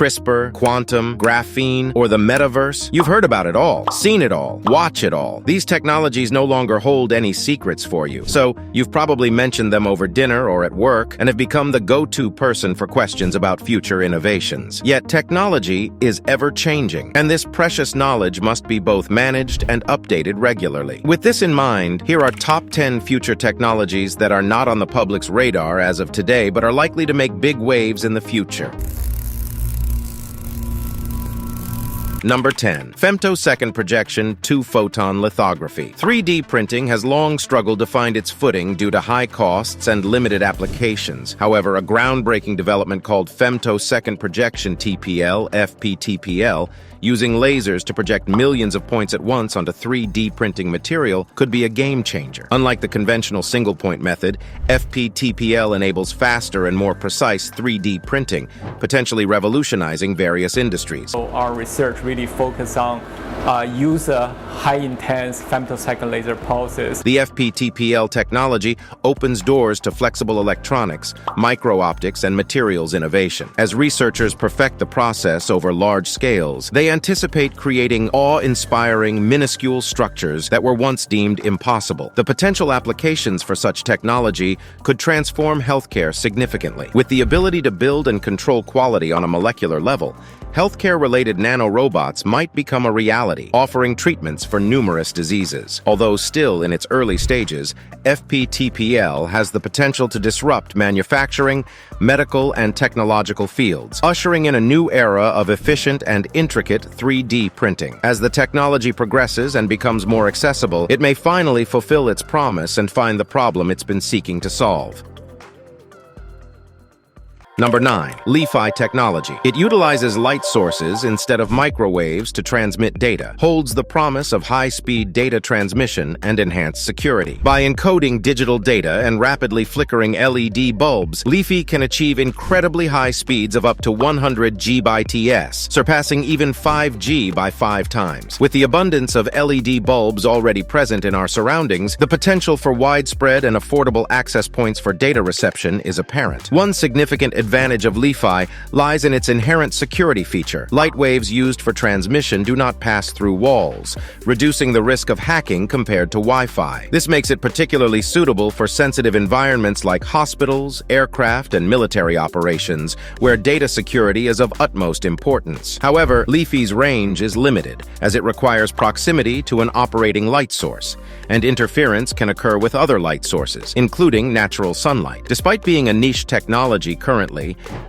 CRISPR, quantum, graphene, or the metaverse? You've heard about it all, seen it all, watch it all. These technologies no longer hold any secrets for you, so you've probably mentioned them over dinner or at work and have become the go-to person for questions about future innovations. Yet technology is ever-changing, and this precious knowledge must be both managed and updated regularly. With this in mind, here are top 10 future technologies that are not on the public's radar as of today, but are likely to make big waves in the future. Number 10. Femtosecond projection two-photon lithography. 3D printing has long struggled to find its footing due to high costs and limited applications. However, a groundbreaking development called femtosecond projection TPL, FPTPL, using lasers to project millions of points at once onto 3D printing material could be a game changer. Unlike the conventional single-point method, FPTPL enables faster and more precise 3D printing, potentially revolutionizing various industries. So our research really focus on user high-intense femtosecond laser pulses. The FPTPL technology opens doors to flexible electronics, micro-optics, and materials innovation. As researchers perfect the process over large scales, they anticipate creating awe-inspiring, minuscule structures that were once deemed impossible. The potential applications for such technology could transform healthcare significantly. With the ability to build and control quality on a molecular level, healthcare-related nanorobots might become a reality, offering treatments for numerous diseases. Although still in its early stages, FPTPL has the potential to disrupt manufacturing, medical, and technological fields, ushering in a new era of efficient and intricate 3D printing. As the technology progresses and becomes more accessible, it may finally fulfill its promise and find the problem it's been seeking to solve. Number 9. LiFi technology. It utilizes light sources instead of microwaves to transmit data, holds the promise of high-speed data transmission and enhanced security. By encoding digital data and rapidly flickering LED bulbs, LiFi can achieve incredibly high speeds of up to 100 Gbps, surpassing even 5G by 5 times. With the abundance of LED bulbs already present in our surroundings, the potential for widespread and affordable access points for data reception is apparent. One significant advantage of LiFi lies in its inherent security feature. Light waves used for transmission do not pass through walls, reducing the risk of hacking compared to Wi-Fi. This makes it particularly suitable for sensitive environments like hospitals, aircraft, and military operations, where data security is of utmost importance. However, LiFi's range is limited, as it requires proximity to an operating light source, and interference can occur with other light sources, including natural sunlight. Despite being a niche technology currently,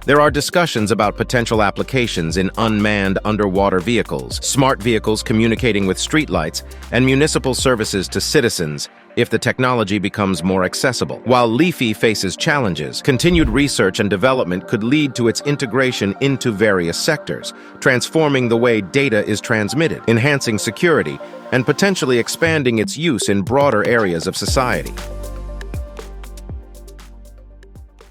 there are discussions about potential applications in unmanned underwater vehicles, smart vehicles communicating with streetlights, and municipal services to citizens if the technology becomes more accessible. While LiFi faces challenges, continued research and development could lead to its integration into various sectors, transforming the way data is transmitted, enhancing security, and potentially expanding its use in broader areas of society.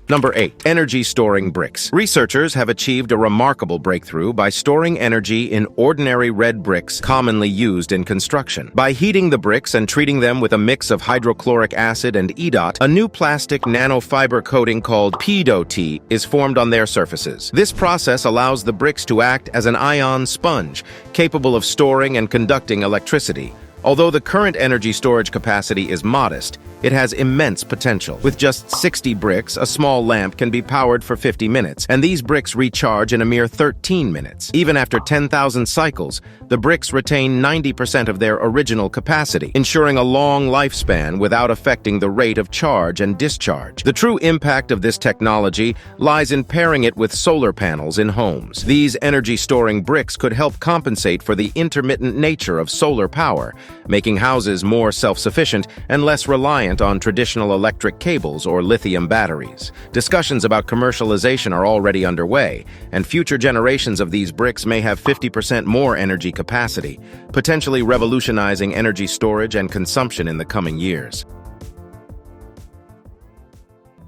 Number 8. Energy storing bricks. Researchers have achieved a remarkable breakthrough by storing energy in ordinary red bricks commonly used in construction. By heating the bricks and treating them with a mix of hydrochloric acid and EDOT, a new plastic nanofiber coating called PDOT is formed on their surfaces. This process allows the bricks to act as an ion sponge, capable of storing and conducting electricity. Although the current energy storage capacity is modest, it has immense potential. With just 60 bricks, a small lamp can be powered for 50 minutes, and these bricks recharge in a mere 13 minutes. Even after 10,000 cycles, the bricks retain 90% of their original capacity, ensuring a long lifespan without affecting the rate of charge and discharge. The true impact of this technology lies in pairing it with solar panels in homes. These energy-storing bricks could help compensate for the intermittent nature of solar power, making houses more self-sufficient and less reliant on traditional electric cables or lithium batteries. Discussions about commercialization are already underway, and future generations of these bricks may have 50% more energy capacity, potentially revolutionizing energy storage and consumption in the coming years.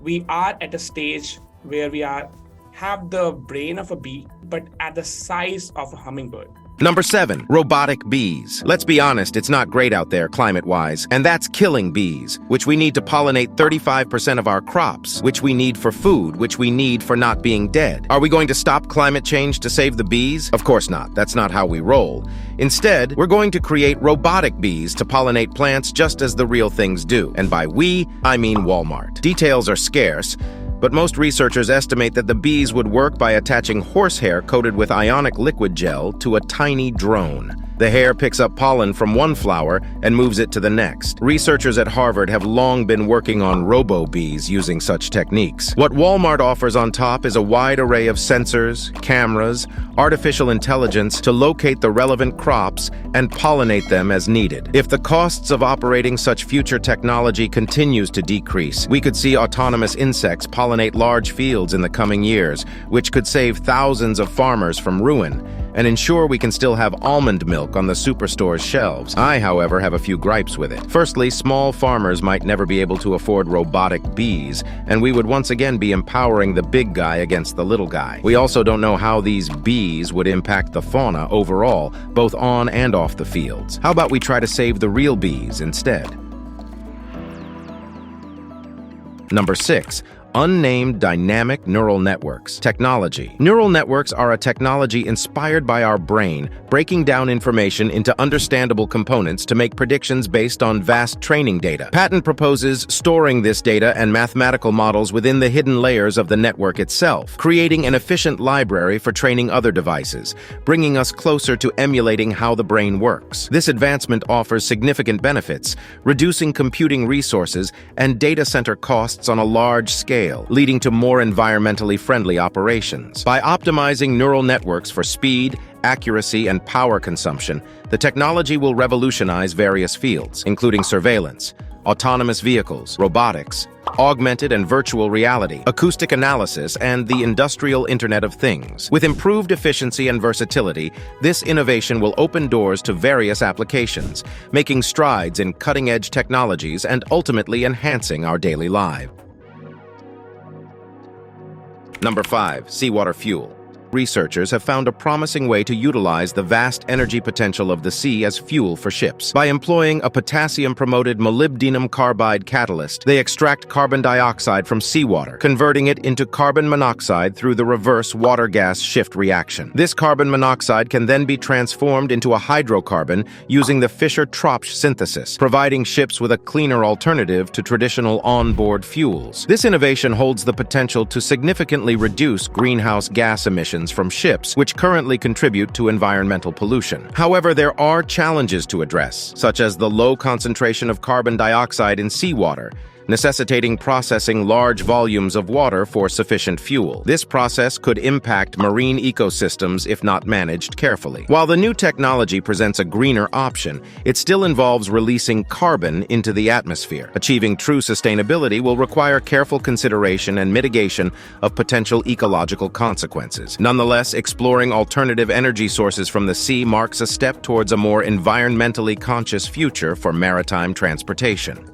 We are at a stage where we have the brain of a bee, but at the size of a hummingbird. Number 7, robotic bees. Let's be honest, it's not great out there climate-wise, and that's killing bees, which we need to pollinate 35% of our crops, which we need for food, which we need for not being dead. Are we going to stop climate change to save the bees? Of course not. That's not how we roll. Instead, we're going to create robotic bees to pollinate plants just as the real things do. And by we, I mean Walmart. Details are scarce, but most researchers estimate that the bees would work by attaching horsehair coated with ionic liquid gel to a tiny drone. The hair picks up pollen from one flower and moves it to the next. Researchers at Harvard have long been working on robo-bees using such techniques. What Walmart offers on top is a wide array of sensors, cameras, artificial intelligence to locate the relevant crops and pollinate them as needed. If the costs of operating such future technology continues to decrease, we could see autonomous insects pollinate large fields in the coming years, which could save thousands of farmers from ruin and ensure we can still have almond milk on the superstore's shelves. I, however, have a few gripes with it. Firstly, small farmers might never be able to afford robotic bees, and we would once again be empowering the big guy against the little guy. We also don't know how these bees would impact the fauna overall, both on and off the fields. How about we try to save the real bees instead? Number 6. Unnamed dynamic neural networks. Technology. Neural networks are a technology inspired by our brain, breaking down information into understandable components to make predictions based on vast training data. Patent proposes storing this data and mathematical models within the hidden layers of the network itself, creating an efficient library for training other devices, bringing us closer to emulating how the brain works. This advancement offers significant benefits, reducing computing resources and data center costs on a large scale, leading to more environmentally friendly operations. By optimizing neural networks for speed, accuracy, and power consumption, the technology will revolutionize various fields, including surveillance, autonomous vehicles, robotics, augmented and virtual reality, acoustic analysis, and the industrial Internet of Things. With improved efficiency and versatility, this innovation will open doors to various applications, making strides in cutting-edge technologies and ultimately enhancing our daily lives. Number 5. Seawater Fuel. Researchers have found a promising way to utilize the vast energy potential of the sea as fuel for ships. By employing a potassium-promoted molybdenum carbide catalyst, they extract carbon dioxide from seawater, converting it into carbon monoxide through the reverse water-gas shift reaction. This carbon monoxide can then be transformed into a hydrocarbon using the Fischer-Tropsch synthesis, providing ships with a cleaner alternative to traditional onboard fuels. This innovation holds the potential to significantly reduce greenhouse gas emissions from ships, which currently contribute to environmental pollution. However, there are challenges to address, such as the low concentration of carbon dioxide in seawater, necessitating processing large volumes of water for sufficient fuel. This process could impact marine ecosystems if not managed carefully. While the new technology presents a greener option, it still involves releasing carbon into the atmosphere. Achieving true sustainability will require careful consideration and mitigation of potential ecological consequences. Nonetheless, exploring alternative energy sources from the sea marks a step towards a more environmentally conscious future for maritime transportation.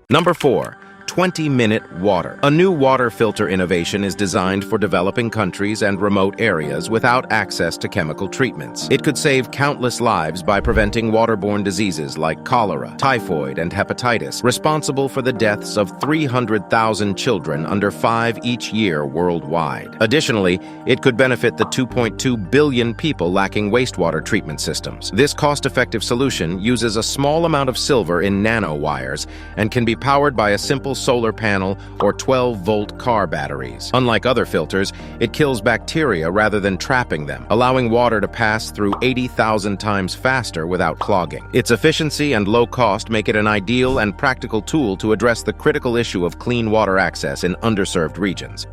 Number 4. 20-minute water. A new water filter innovation is designed for developing countries and remote areas without access to chemical treatments. It could save countless lives by preventing waterborne diseases like cholera, typhoid, and hepatitis, responsible for the deaths of 300,000 children under 5 each year worldwide. Additionally, it could benefit the 2.2 billion people lacking wastewater treatment systems. This cost-effective solution uses a small amount of silver in nanowires and can be powered by a simple solar panel or 12-volt car batteries. Unlike other filters, it kills bacteria rather than trapping them, allowing water to pass through 80,000 times faster without clogging. Its efficiency and low cost make it an ideal and practical tool to address the critical issue of clean water access in underserved regions.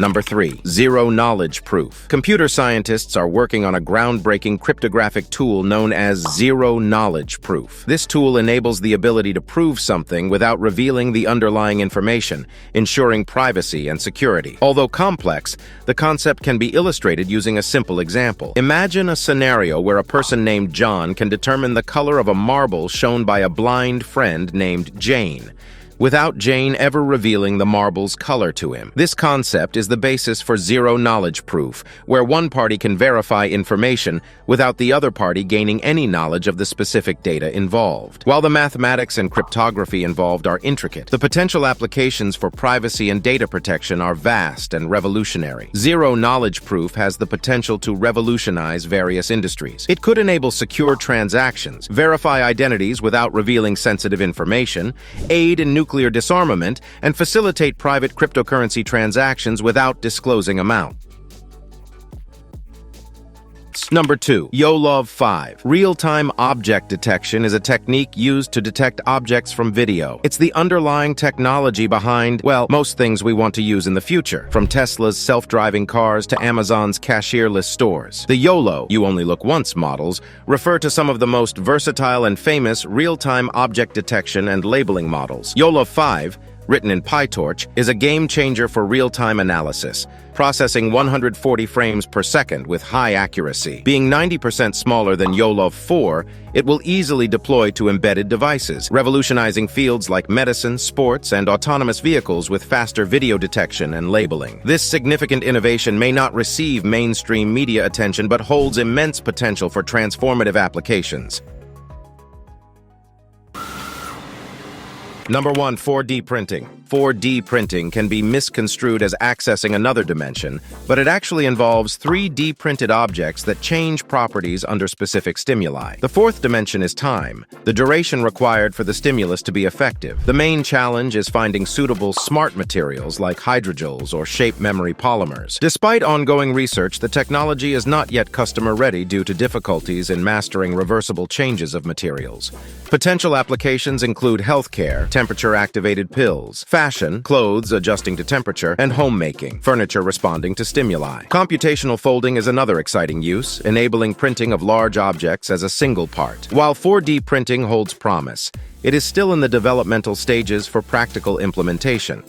Number 3. Zero-knowledge proof. Computer scientists are working on a groundbreaking cryptographic tool known as zero-knowledge proof. This tool enables the ability to prove something without revealing the underlying information, ensuring privacy and security. Although complex, the concept can be illustrated using a simple example. Imagine a scenario where a person named John can determine the color of a marble shown by a blind friend named Jane. without Jane ever revealing the marble's color to him. This concept is the basis for zero-knowledge proof, where one party can verify information without the other party gaining any knowledge of the specific data involved. While the mathematics and cryptography involved are intricate, the potential applications for privacy and data protection are vast and revolutionary. Zero-knowledge proof has the potential to revolutionize various industries. It could enable secure transactions, verify identities without revealing sensitive information, aid in nuclear disarmament, and facilitate private cryptocurrency transactions without disclosing amount. Number 2. YOLOV5. Real-time object detection is a technique used to detect objects from video. It's the underlying technology behind, well, most things we want to use in the future, from Tesla's self-driving cars to Amazon's cashierless stores. The YOLO, you only look once models, refer to some of the most versatile and famous real-time object detection and labeling models. YOLOV5, written in PyTorch, is a game-changer for real-time analysis, processing 140 frames per second with high accuracy. Being 90% smaller than YOLOV4, it will easily deploy to embedded devices, revolutionizing fields like medicine, sports, and autonomous vehicles with faster video detection and labeling. This significant innovation may not receive mainstream media attention but holds immense potential for transformative applications. Number 1. 4D printing. 4D printing can be misconstrued as accessing another dimension, but it actually involves 3D printed objects that change properties under specific stimuli. The fourth dimension is time, the duration required for the stimulus to be effective. The main challenge is finding suitable smart materials like hydrogels or shape memory polymers. Despite ongoing research, the technology is not yet customer-ready due to difficulties in mastering reversible changes of materials. Potential applications include healthcare, temperature-activated pills, fashion, clothes adjusting to temperature, and homemaking, furniture responding to stimuli. Computational folding is another exciting use, enabling printing of large objects as a single part. While 4D printing holds promise, it is still in the developmental stages for practical implementation.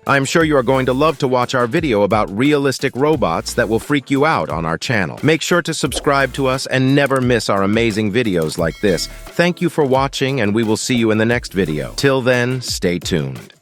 I'm sure you are going to love to watch our video about realistic robots that will freak you out on our channel. Make sure to subscribe to us and never miss our amazing videos like this. Thank you for watching, and we will see you in the next video. Till then, stay tuned.